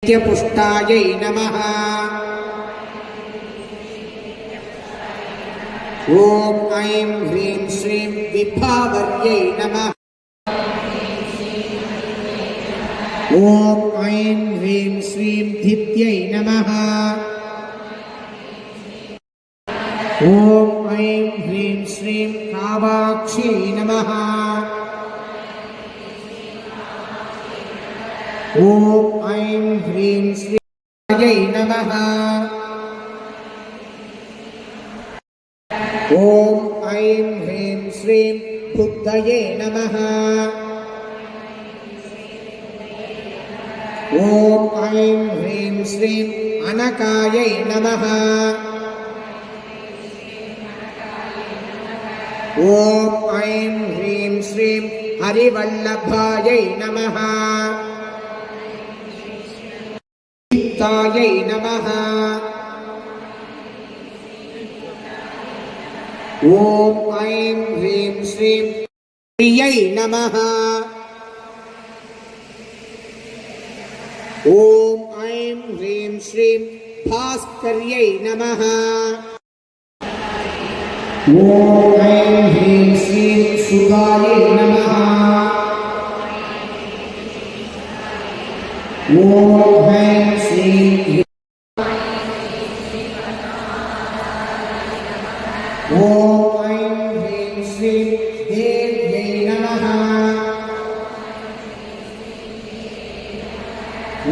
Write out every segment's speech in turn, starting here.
नित्यपुष्टायै नमः। ॐ ऐं ह्रीं श्रीं विभावर्यै नमः। ॐ ऐं ह्रीं श्रीं धित्यै नमः। ॐ ऐं ह्रीं श्रीं कामाक्ष्यै नमः। ॐ ऐं ह्रीं श्रीं नमः। ॐ ऐं ह्रीं श्रीं बुद्धये नमः। ॐ ऐं ह्रीं श्रीं अनकायै नमः। ॐ ऐं ह्रीं श्रीं हरिवल्लभायै नमः। तायै नमः। ॐ ऐं ह्रीं श्रीं प्रियै नमः। ॐ ऐं ह्रीं श्रीं भास्कर्यै नमः। ॐ ऐं ह्रीं श्रीं सुधायै नमः। ॐ ऐं श्रीं ॐ ऐं ह्रीं श्रीं देव्यै नमः।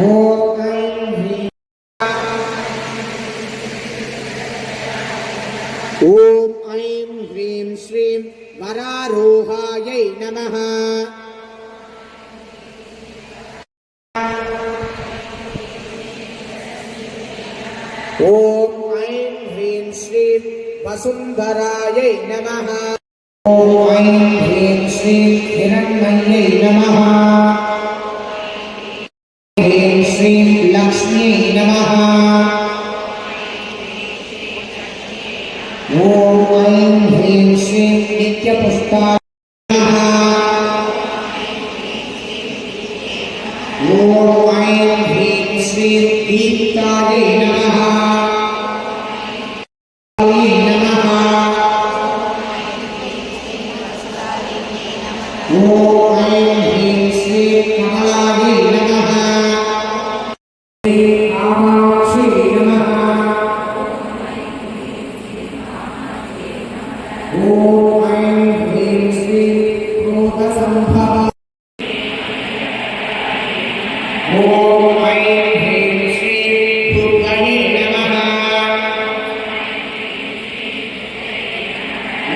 ॐ ऐं ह्रीं ॐ ऐं ह्रीं श्रीं वरारोहायै नमः। ॐ ऐं ह्रीं श्रीं वसुन्धरायै नमः। ॐ ऐं ह्रीं श्रीं हिरण्मय्यै नमः। ह्रीं श्रीं लक्ष्म्यै नमः। ॐ ऐं ह्रीं श्रीं नित्यपुष्टायै नमः। ॐ ऐं ह्रीं श्रीं दीप्तायै नमः। ॐ ऐं ह्रीं श्रीं कमलायै नमः। कामाक्ष्यै नमः। ॐ ऐं ह्रीं श्रीं क्रोधसम्भवा। ॐ ऐं ह्रीं श्रीं दुर्गणे नमः।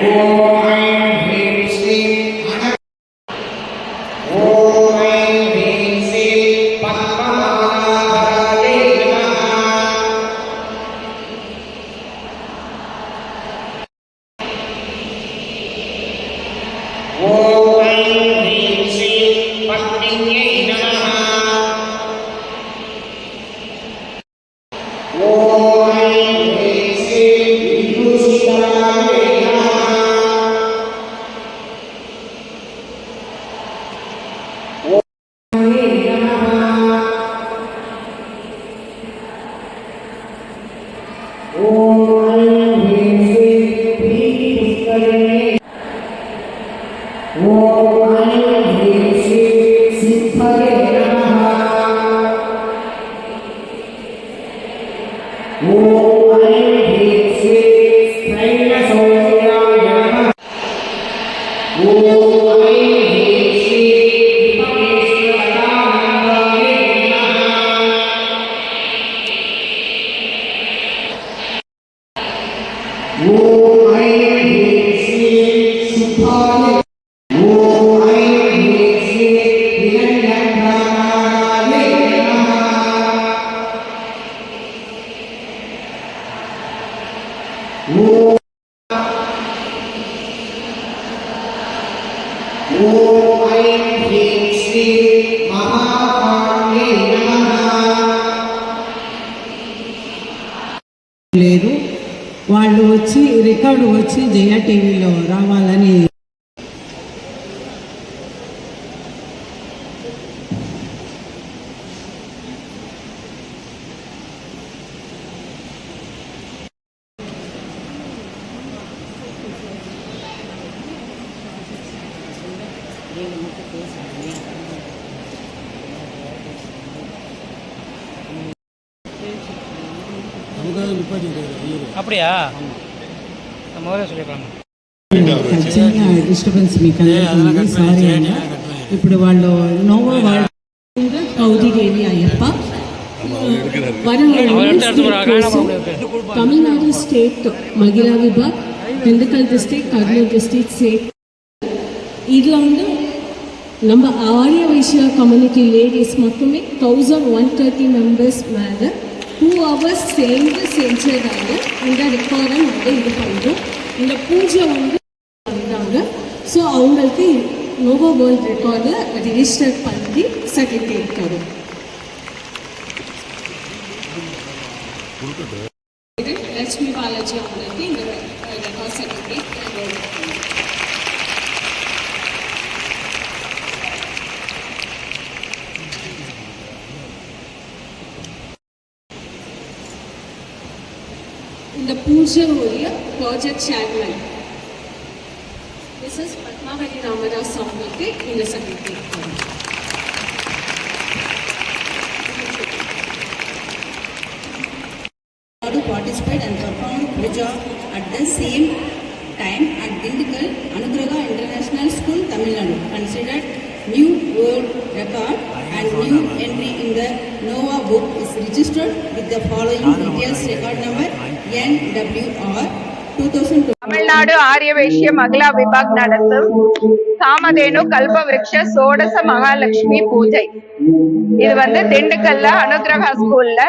ॐ ऐं ह्रीं श्रीं వాళ్ళు వచ్చి రికార్డు వచ్చి జయ టీవీలో రావాలని. அப்படியா? முதல்ல சொல்லிக்கலாம். ఖచ్చితంగా డిస్టర్బెన్స్ మీకు అందరికీ సారీ అన్న. ఇప్పుడు వాళ్ళు నోవో கௌதிதேவி ஐயப்பா தமிழ்நாடு ஸ்டேட் மகிழா விபாக், Dindigul district, Kurnool district state. இதில் வந்து நம்ம ஆரிய வைஷ்யா கம்யூனிட்டி லேடிஸ் மட்டுமே 1130 மெம்பர்ஸ் மேலே 2 hours சேர்ந்து செஞ்சதால இந்த ரெக்கார்டை நாங்கள் இது பண்ணுறோம். இந்த பூஜை வந்து பண்ணுறாங்க. ஸோ அவங்களுக்கு நோவோ வேர்ல்ட் ரெக்கார்டு ரிஜிஸ்டர் பண்ணி சர்டிஃபிகேட் தரும். லட்சுமி பாலாஜி அவங்களுக்கு இந்த ரெக்கார்ட் சர்டிஃபிகேட் இந்த பூஜையுடைய project chairman Mrs Padmavathi Ramadas அவங்களுக்கு இந்த சர்டிஃபிகேட் தரும். To participate and perform puja at the same time at Dindigul Anugraha International School, Tamil Nadu, considered new world record and new entry in the NOVA book is registered with the following details. Record number NWR 2002. Tamil Nadu ஆரிய வைஷ்ய மகிழா விபாக் நடத்தும் காமதேனு கல்பவிருக்ஷ சோடச மகாலட்சுமி பூஜை. இது வந்து திண்டுக்கல்ல அனுகிரகா ஸ்கூல்ல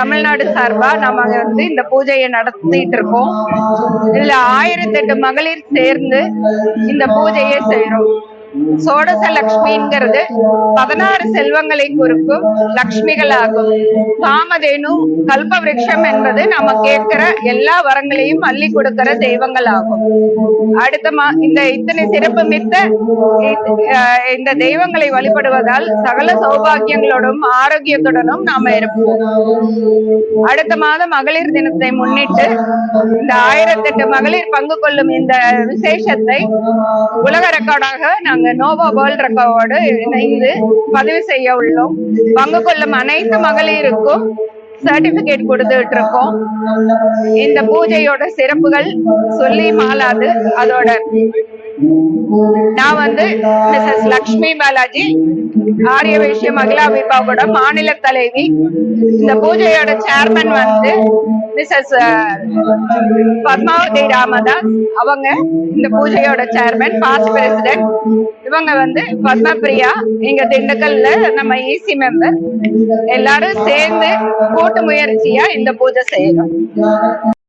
தமிழ்நாடு சார்பா நம்ம வந்து இந்த பூஜையை நடத்திட்டு இருக்கோம். இதுல 1008 மகளிர் சேர்ந்து இந்த பூஜையை செய்யறோம். சோடச லக்ஷ்மிங்கிறது 16 செல்வங்களை குறிக்கும் லக்ஷ்மிகள் ஆகும். காமதேனு கல்பவிருக்ஷம் என்பது நம்ம கேட்கிற எல்லா வரங்களையும் அள்ளி கொடுக்கிற தெய்வங்கள் ஆகும். அடுத்த இந்த இத்தனை சிறப்பு மிக்க இந்த தெய்வங்களை வழிபடுவதால் சகல சௌபாகியங்களோடும் ஆரோக்கியத்துடனும் நாம இருப்போம். அடுத்த மாதம் மகளிர் தினத்தை முன்னிட்டு இந்த 1008 மகளிர் பங்கு கொள்ளும் இந்த விசேஷத்தை உலக ரெக்கார்டாக நாங்க நோவா வேர்ல்ட் ரெக்கார்டோடு இணைந்து பதிவு செய்ய உள்ளோம். பங்கு கொள்ளும் அனைத்து மகளிருக்கும் சர்டிபிகேட் கொடுத்துட்டு இருக்கோம். இந்த பூஜையோட சிறப்புகள் சொல்லி மாளாது. அதோட நான் வந்து மிஸ்ஸஸ் லக்ஷ்மி பாலாஜி, ஆரிய வைஷ்ய மகிழா விபாகோட மாநில தலைவி. இந்த பூஜையோட சேர்மன் வந்து மிஸ்ஸஸ் பத்மாவதி ராமதாஸ் அவங்க இந்த பூஜையோட சேர்மன், பாஸ்ட் பிரசிடென்ட். இவங்க வந்து பத்மபிரியா, இங்க திண்டுக்கல்ல நம்ம ஈசி மெம்பர். எல்லாரும் சேர்ந்து கூட்டு முயற்சியா இந்த பூஜை செய்யணும்.